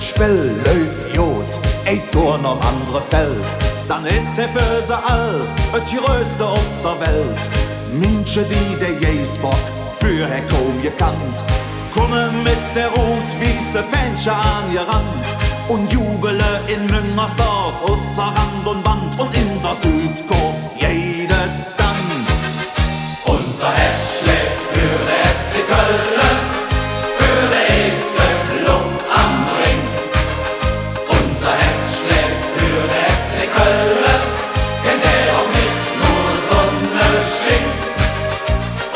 Et Spiel läuft gut, ein Tor am andere Feld. Dann ist er für sie all, et größte auf der Welt. Menschen, die der Jesbock für Herr kaum gekannt, kommen mit der rot-weiße Fähnchen an ihr Rand und jubeln in Müngersdorf, außer Rand und Band und in der Südkurve jede dann. Unser Herz schlägt für der FC Köln, für der erste Klub am Ring. Unser Herz schlägt für der FC Köln, kennt er auch nicht nur Sonne schickt.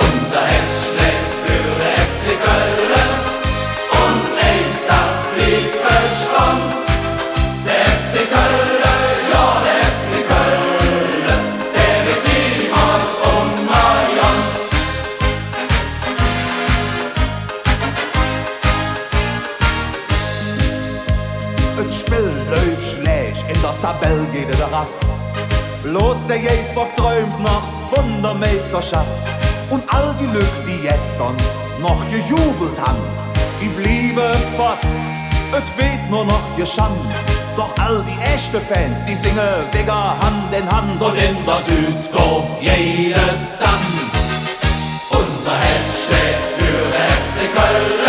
Unser Herz schlägt für der FC Köln und eins darf blieb bestand. Der FC Köln, ja der FC Köln, der wird niemals umeiern. Et Spiel läuft schlecht, in der Tabelle geht er raff. Bloß der Jesbock träumt noch von der Meisterschaft. Und all die Lück, die gestern noch gejubelt haben, die blieben fort, et weht nur noch geschand. Doch all die echte Fans, die singen Digga Hand in Hand Und in der Südkurve jede dann. Unser Herz schlägt für der FC Köln.